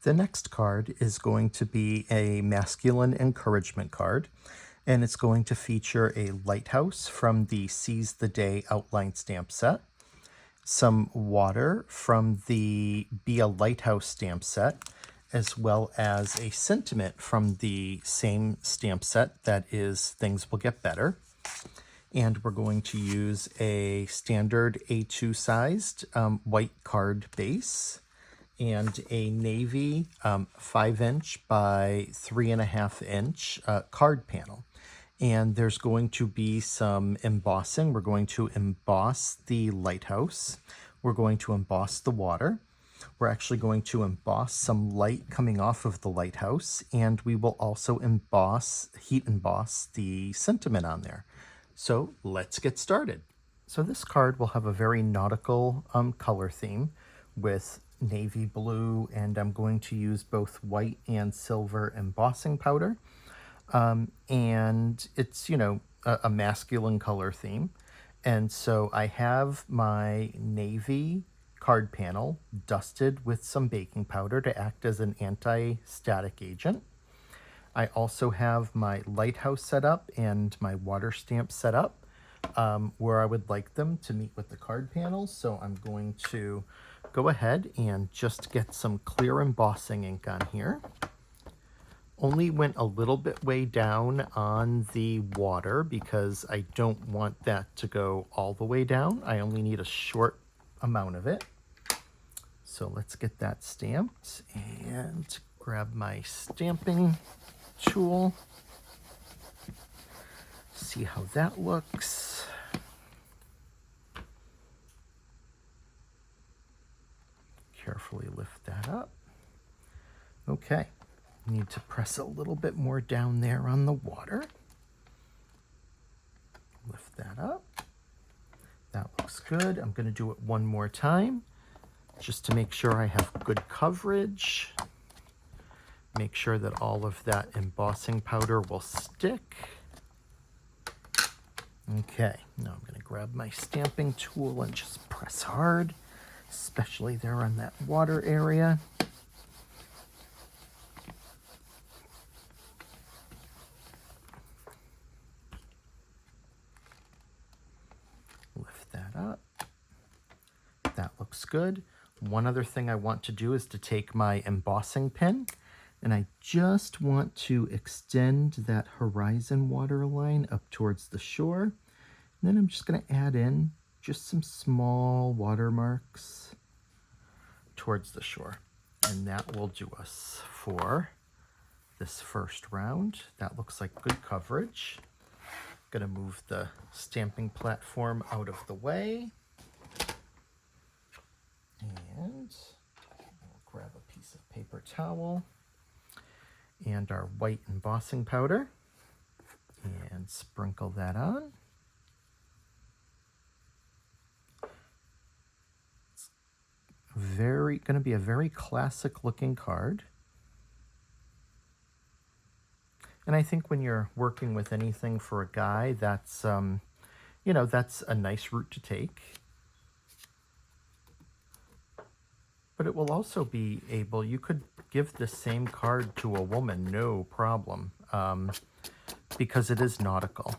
The next card is going to be a masculine encouragement card, and it's going to feature a lighthouse from the Seize the Day outline stamp set, some water from the Be a Lighthouse stamp set, as well as a sentiment from the same stamp set that is Things Will Get Better. And we're going to use a standard A2 sized white card base and a navy 5-inch by 3.5-inch card panel. And there's going to be some embossing. We're going to emboss the lighthouse. We're going to emboss the water. We're actually going to emboss some light coming off of the lighthouse, and we will also heat emboss the sentiment on there. So let's get started. So this card will have a very nautical color theme with navy blue, and I'm going to use both white and silver embossing powder. And it's, a masculine color theme. And so I have my navy card panel dusted with some baking powder to act as an anti-static agent. I also have my lighthouse set up and my water stamp set up where I would like them to meet with the card panel. So I'm going to go ahead and just get some clear embossing ink on here. Only went a little bit way down on the water because I don't want that to go all the way down. I only need a short amount of it. So let's get that stamped and grab my stamping tool. See how that looks. Carefully lift that up. Okay, need to press a little bit more down there on the water. Lift that up. That looks good. I'm going to do it one more time just to make sure I have good coverage. Make sure that all of that embossing powder will stick. Okay, now I'm going to grab my stamping tool and just press hard, especially there on that water area. Lift that up. That looks good. One other thing I want to do is to take my embossing pen, and I just want to extend that horizon water line up towards the shore. And then I'm just going to add in just some small watermarks towards the shore. And that will do us for this first round. That looks like good coverage. Going to move the stamping platform out of the way. And we'll grab a piece of paper towel and our white embossing powder and sprinkle that on. It's going to be a very classic looking card. And I think when you're working with anything for a guy, that's that's a nice route to take. But it will also be you could give the same card to a woman, no problem, because it is nautical.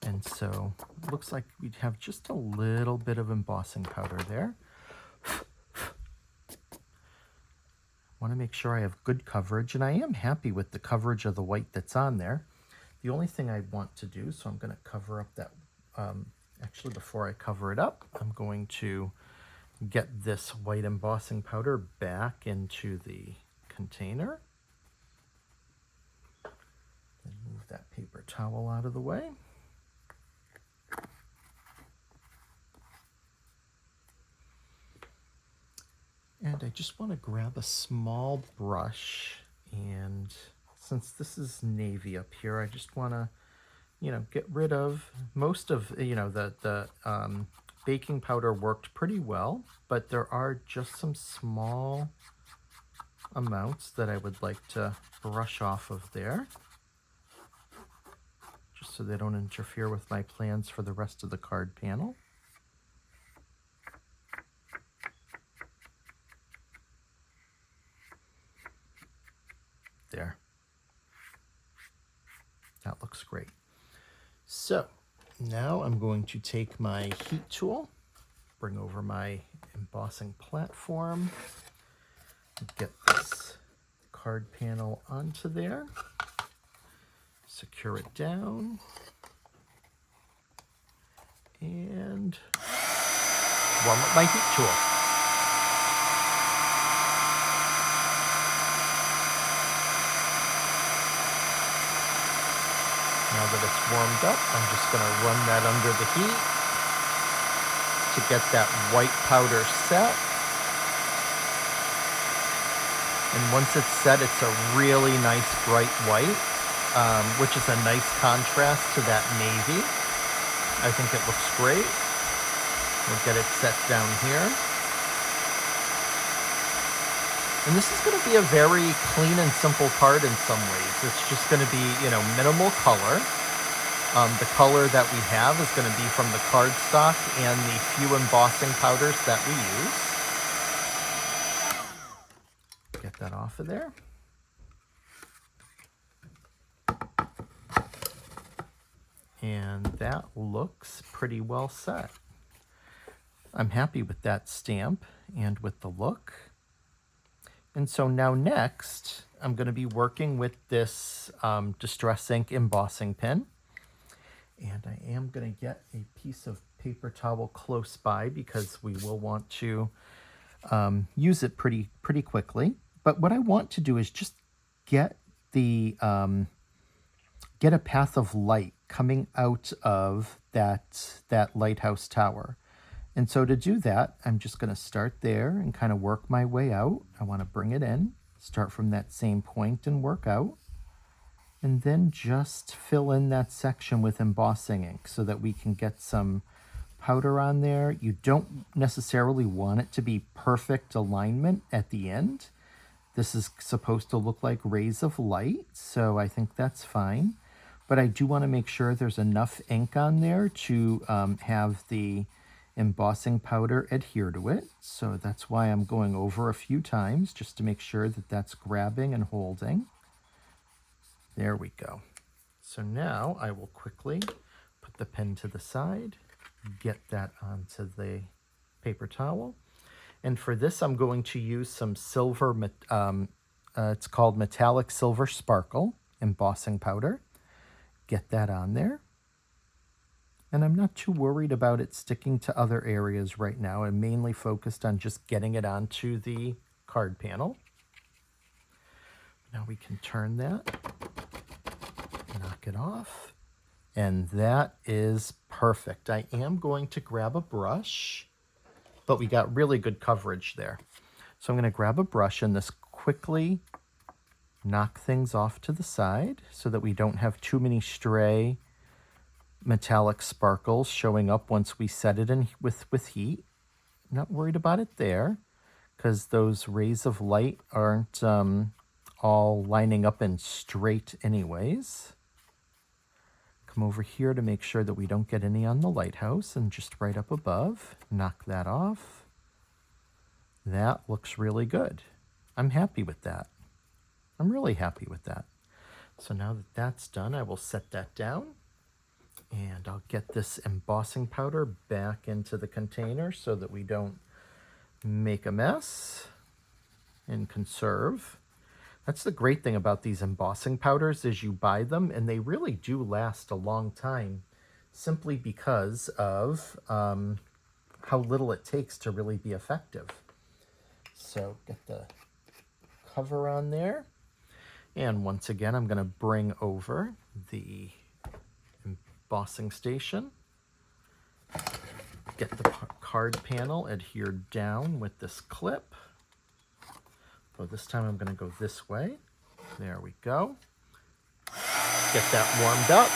And so it looks like we'd have just a little bit of embossing powder there. Want to make sure I have good coverage, and I am happy with the coverage of the white that's on there. The only thing I want to do, so I'm going to cover up that, actually before I cover it up, I'm going to get this white embossing powder back into the container. Then move that paper towel out of the way. And I just want to grab a small brush, and since this is navy up here, I just want to, get rid of most of, the baking powder worked pretty well, but there are just some small amounts that I would like to brush off of there, just so they don't interfere with my plans for the rest of the card panel. That looks great. So now I'm going to take my heat tool, bring over my embossing platform, get this card panel onto there, secure it down, and warm up my heat tool. Now that it's warmed up, I'm just going to run that under the heat to get that white powder set. And once it's set, it's a really nice bright white, which is a nice contrast to that navy. I think it looks great. We'll get it set down here. And this is going to be a very clean and simple card in some ways. It's just going to be, minimal color. The color that we have is going to be from the cardstock and the few embossing powders that we use. Get that off of there. And that looks pretty well set. I'm happy with that stamp and with the look. And so now next, I'm going to be working with this Distress Ink embossing pen. And I am going to get a piece of paper towel close by because we will want to use it pretty quickly. But what I want to do is just get the get a path of light coming out of that lighthouse tower. And so to do that, I'm just going to start there and kind of work my way out. I want to bring it in, start from that same point and work out. And then just fill in that section with embossing ink so that we can get some powder on there. You don't necessarily want it to be perfect alignment at the end. This is supposed to look like rays of light, so I think that's fine. But I do want to make sure there's enough ink on there to have the embossing powder adhere to it. So that's why I'm going over a few times just to make sure that that's grabbing and holding. There we go. So now I will quickly put the pen to the side, get that onto the paper towel. And for this, I'm going to use some silver, it's called Metallic Silver Sparkle embossing powder. Get that on there. And I'm not too worried about it sticking to other areas right now. I'm mainly focused on just getting it onto the card panel. Now we can turn that, knock it off, and that is perfect. I am going to grab a brush, but we got really good coverage there. So I'm going to grab a brush and this quickly knock things off to the side so that we don't have too many stray metallic sparkles showing up once we set it in with heat. Not worried about it there because those rays of light aren't all lining up and straight anyways. Come over here to make sure that we don't get any on the lighthouse and just right up above, knock that off. That looks really good. I'm happy with that. I'm really happy with that. So now that that's done, I will set that down. And I'll get this embossing powder back into the container so that we don't make a mess and conserve. That's the great thing about these embossing powders is you buy them and they really do last a long time simply because of how little it takes to really be effective. So get the cover on there. And once again, I'm going to bring over the embossing station, get the card panel adhered down with this clip. So this time I'm going to go this way. There we go. Get that warmed up.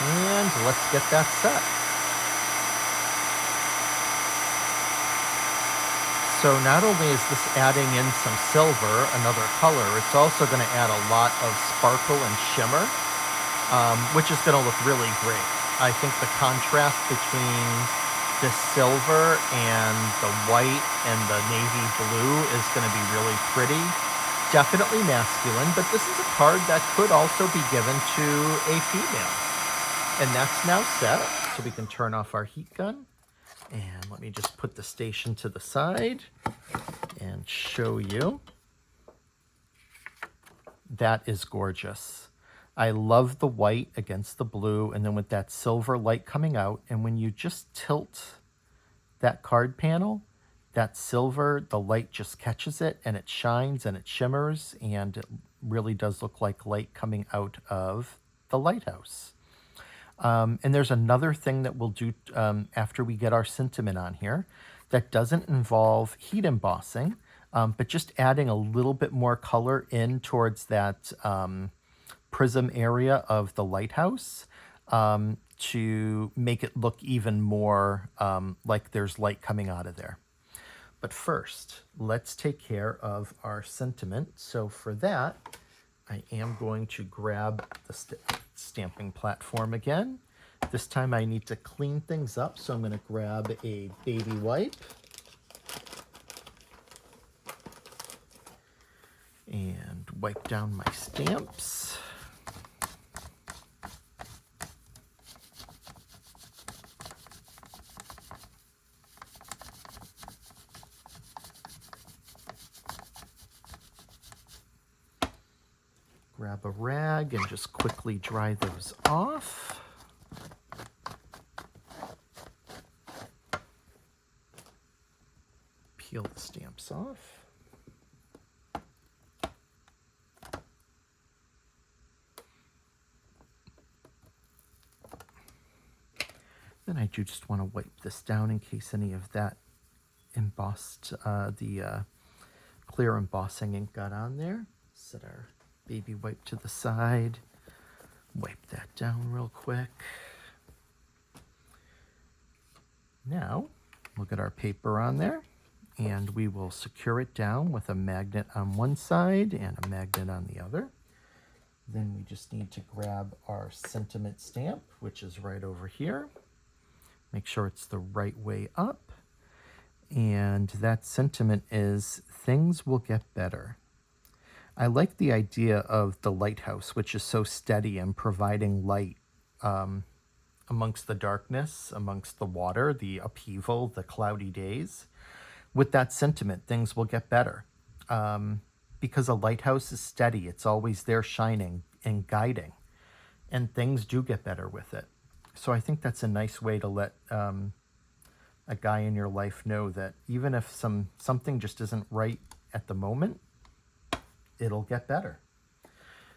And let's get that set. So not only is this adding in some silver, another color, it's also going to add a lot of sparkle and shimmer, which is going to look really great. I think the contrast between the silver and the white and the navy blue is going to be really pretty. Definitely masculine, but this is a card that could also be given to a female. And that's now set, so we can turn off our heat gun. And let me just put the station to the side and show you. That is gorgeous. I love the white against the blue, and then with that silver light coming out, and when you just tilt that card panel, that silver, the light just catches it, and it shines and it shimmers, and it really does look like light coming out of the lighthouse. And there's another thing that we'll do after we get our sentiment on here that doesn't involve heat embossing, but just adding a little bit more color in towards that prism area of the lighthouse to make it look even more like there's light coming out of there. But first, let's take care of our sentiment. So for that, I am going to grab the stamping platform again. This time I need to clean things up, so I'm going to grab a baby wipe and wipe down my stamps. Grab a rag and just quickly dry those off. Peel the stamps off. Then I do just want to wipe this down in case any of that embossed, the clear embossing ink got on there. Set our baby wipe to the side, wipe that down real quick. Now we'll get our paper on there and we will secure it down with a magnet on one side and a magnet on the other. Then we just need to grab our sentiment stamp, which is right over here. Make sure it's the right way up. And that sentiment is, things will get better. I like the idea of the lighthouse, which is so steady and providing light amongst the darkness, amongst the water, the upheaval, the cloudy days. With that sentiment, things will get better. Because a lighthouse is steady, it's always there shining and guiding, and things do get better with it. So I think that's a nice way to let a guy in your life know that even if something just isn't right at the moment, it'll get better.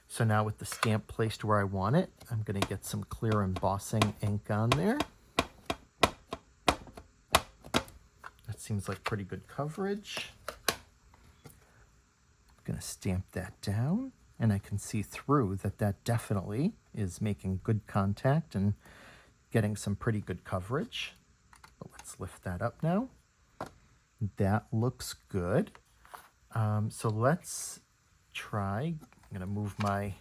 So now with the stamp placed where I want it, I'm going to get some clear embossing ink on there. That seems like pretty good coverage. I'm going to stamp that down, and I can see through that that definitely is making good contact and getting some pretty good coverage. But let's lift that up now. That looks good. So let's try. I'm going to move my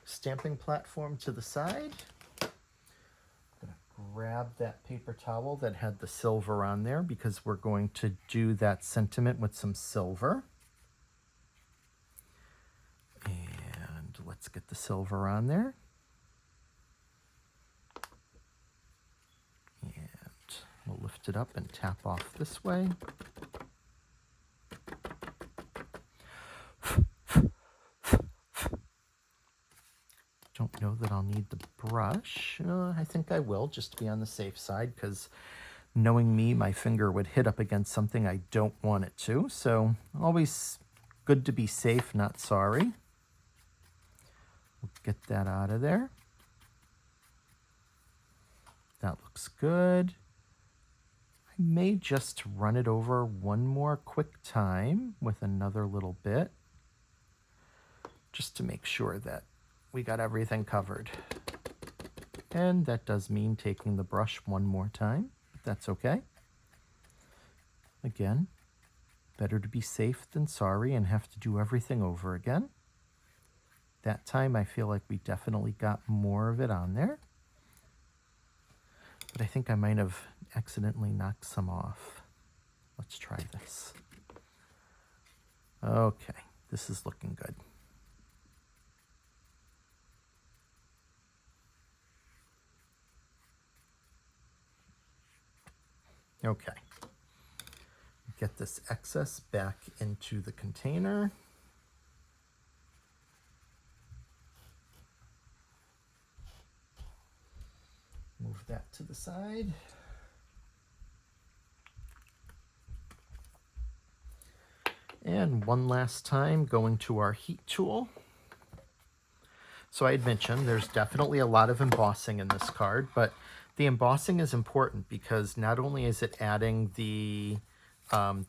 stamping platform to the side. I'm going to grab that paper towel that had the silver on there because we're going to do that sentiment with some silver. And let's get the silver on there. And we'll lift it up and tap off this way. Don't know that I'll need the brush. I think I will, just to be on the safe side, because knowing me, my finger would hit up against something I don't want it to. So always good to be safe, not sorry. We'll get that out of there. That looks good. I may just run it over one more quick time with another little bit, just to make sure that we got everything covered. And that does mean taking the brush one more time, but that's okay. Again, better to be safe than sorry and have to do everything over again. That time I feel like we definitely got more of it on there. But I think I might have accidentally knock some off. Let's try this. Okay, this is looking good. Okay. Get this excess back into the container. Move that to the side. And one last time, going to our heat tool. So I had mentioned there's definitely a lot of embossing in this card, but the embossing is important because not only is it adding the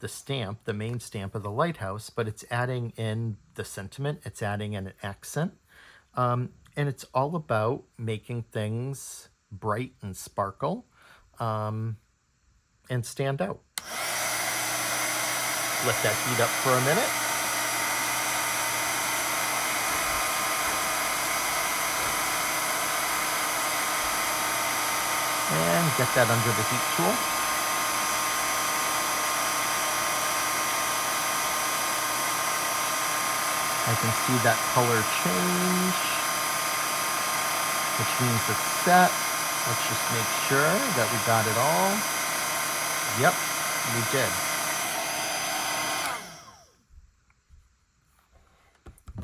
stamp, the main stamp of the lighthouse, but it's adding in the sentiment, it's adding in an accent. And it's all about making things bright and sparkle and stand out. Let that heat up for a minute. And get that under the heat tool. I can see that color change, which means it's set. Let's just make sure that we got it all. Yep, we did.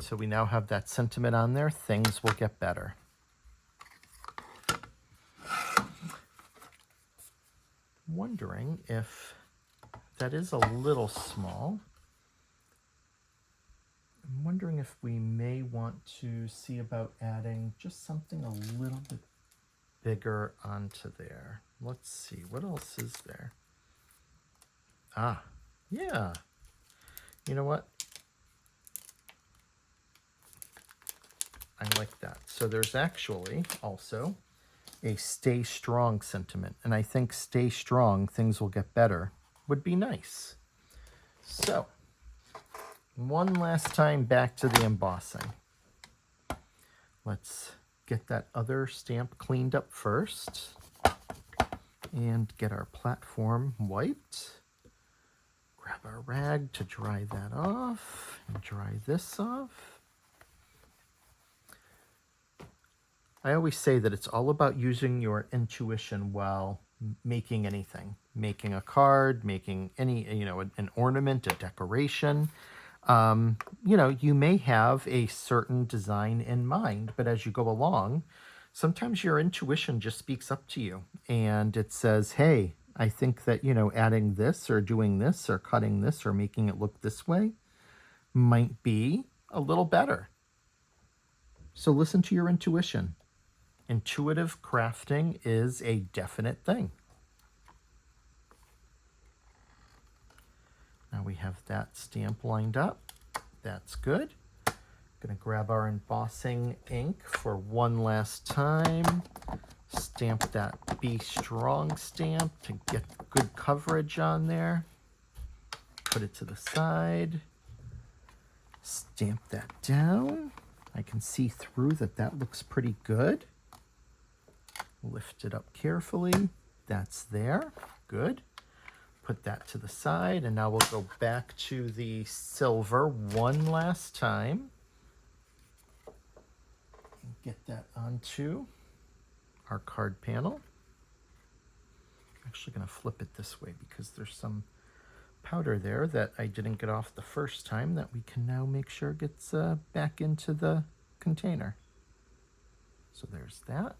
So we now have that sentiment on there. Things will get better. Wondering if that is a little small. I'm wondering if we may want to see about adding just something a little bit bigger onto there. Let's see, what else is there? Ah, yeah. You know what? I like that. So there's actually also a stay strong sentiment. And I think stay strong, things will get better would be nice. So one last time back to the embossing. Let's get that other stamp cleaned up first and get our platform wiped. Grab our rag to dry that off and dry this off. I always say that it's all about using your intuition while making anything, making a card, making any, an ornament, a decoration. You may have a certain design in mind, but as you go along, sometimes your intuition just speaks up to you and it says, hey, I think that, adding this or doing this or cutting this or making it look this way might be a little better. So listen to your intuition. Intuitive crafting is a definite thing. Now we have that stamp lined up. That's good. Gonna grab our embossing ink for one last time. Stamp that Be Strong stamp to get good coverage on there. Put it to the side. Stamp that down. I can see through that looks pretty good. Lift it up carefully. That's there. Good. Put that to the side, and now we'll go back to the silver one last time. Get that onto our card panel. I'm actually going to flip it this way because there's some powder there that I didn't get off the first time that we can now make sure gets back into the container. So there's that.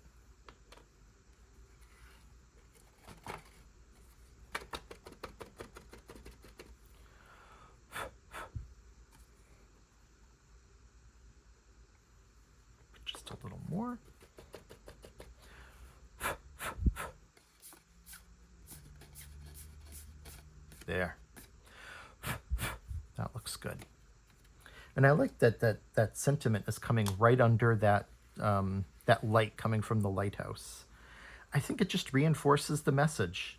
Just a little more. There. That looks good. And I like that sentiment is coming right under that light coming from the lighthouse. I think it just reinforces the message.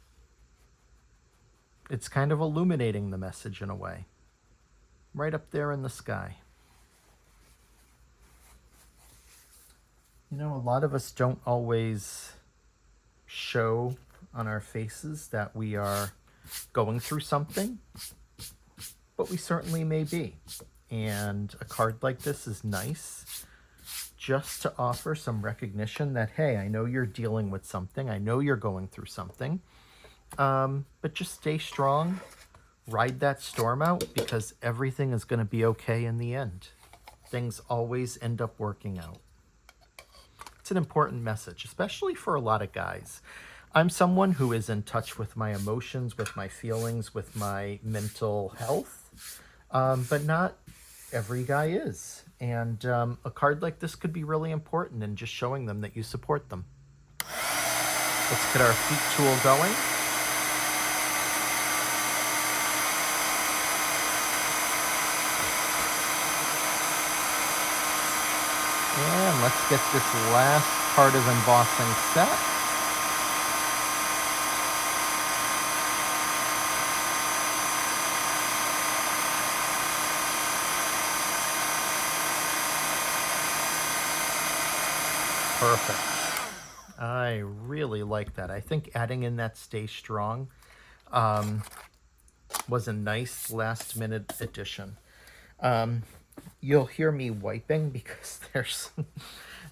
It's kind of illuminating the message in a way. Right up there in the sky. A lot of us don't always show on our faces that we are going through something, but we certainly may be. And a card like this is nice just to offer some recognition that, hey, I know you're dealing with something. I know you're going through something. But just stay strong, ride that storm out, because everything is going to be okay in the end. Things always end up working out. It's an important message, especially for a lot of guys. I'm someone who is in touch with my emotions, with my feelings, with my mental health, but not every guy is. And a card like this could be really important in just showing them that you support them. Let's get our feet tool going. And let's get this last part of embossing set. Perfect. I really like that. I think adding in that Stay Strong was a nice last minute addition. You'll hear me wiping because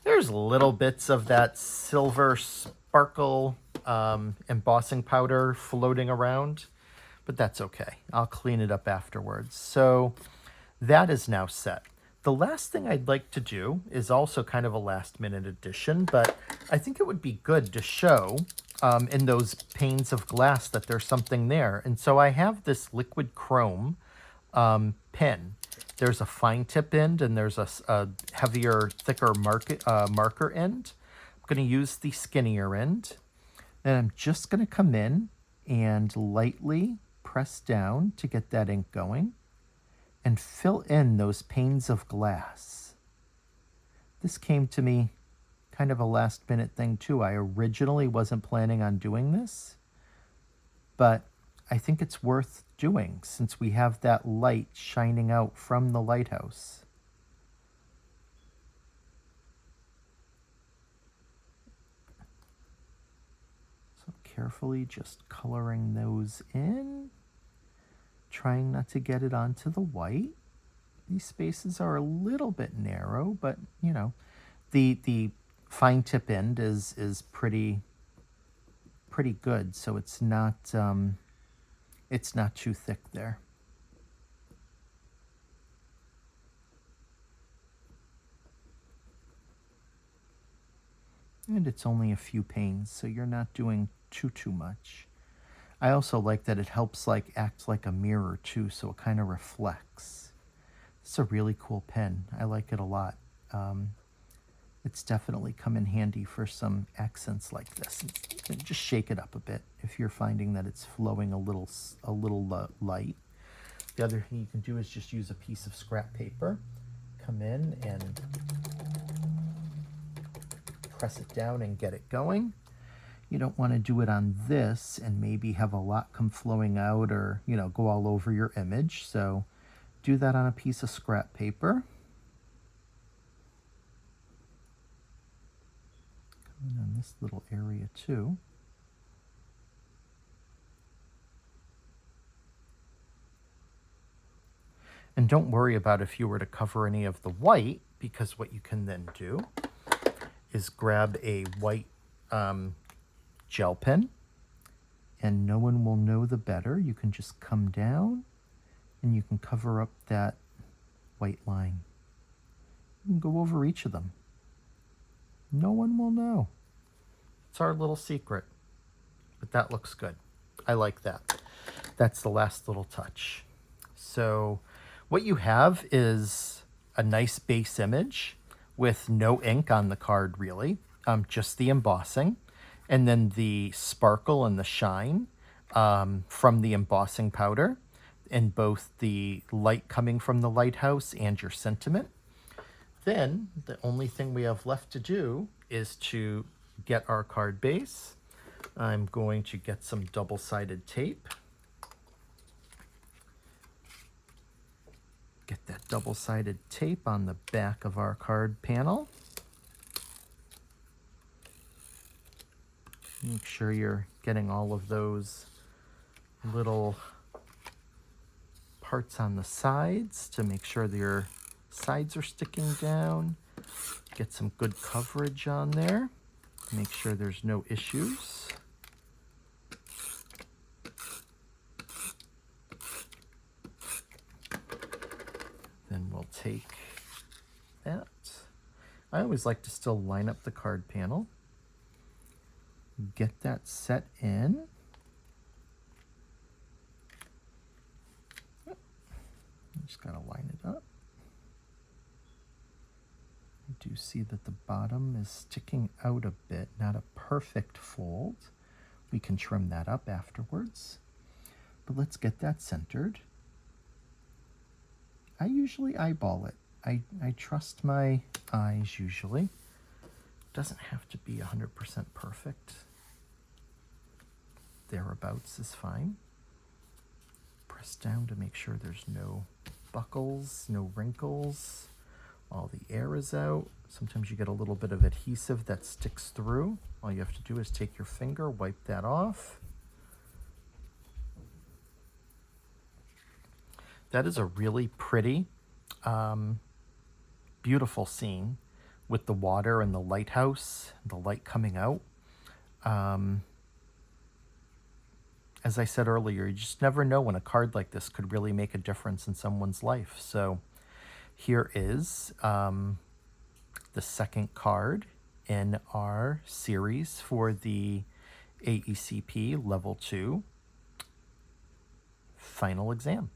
there's little bits of that silver sparkle embossing powder floating around, but that's okay. I'll clean it up afterwards. So that is now set. The last thing I'd like to do is also kind of a last minute addition, but I think it would be good to show in those panes of glass that there's something there. And so I have this liquid chrome pen. There's a fine tip end and there's a heavier, thicker marker end. I'm going to use the skinnier end. And I'm just going to come in and lightly press down to get that ink going and fill in those panes of glass. This came to me kind of a last minute thing too. I originally wasn't planning on doing this, but I think it's worth doing since we have that light shining out from the lighthouse. So carefully just coloring those in, trying not to get it onto the white. These spaces are a little bit narrow, but you know, the fine tip end is pretty good, so it's not too thick there. And it's only a few panes, so you're not doing too much. I also like that it helps act like a mirror too, so it kind of reflects. It's a really cool pen. I like it a lot. It's definitely come in handy for some accents like this. And just shake it up a bit if you're finding that it's flowing a little light. The other thing you can do is just use a piece of scrap paper. Come in and press it down and get it going. You don't want to do it on this and maybe have a lot come flowing out or, you know, go all over your image. So do that on a piece of scrap paper. Coming on this little area too. And don't worry about if you were to cover any of the white, because what you can then do is grab a white gel pen, and no one will know the better. You can just come down and you can cover up that white line. You can go over each of them. No one will know. It's our little secret, but that looks good. I like that. That's the last little touch. So what you have is a nice base image with no ink on the card really, just the embossing, and then the sparkle and the shine from the embossing powder, and both the light coming from the lighthouse and your sentiment. Then the only thing we have left to do is to get our card base. I'm going to get some double-sided tape. Get that double-sided tape on the back of our card panel. Make sure you're getting all of those little parts on the sides to make sure that your sides are sticking down. Get some good coverage on there. Make sure there's no issues. Then we'll take that. I always like to still line up the card panel. Get that set in. Just gotta line it up. I do see that the bottom is sticking out a bit, not a perfect fold. We can trim that up afterwards. But let's get that centered. I usually eyeball it. I trust my eyes usually. Doesn't have to be 100% perfect. Thereabouts is fine. Press down to make sure there's no buckles, no wrinkles. All the air is out. Sometimes you get a little bit of adhesive that sticks through. All you have to do is take your finger, wipe that off. That is a really pretty, beautiful scene with the water and the lighthouse, the light coming out. As I said earlier, you just never know when a card like this could really make a difference in someone's life. So here is the second card in our series for the AECP Level 2 final exam.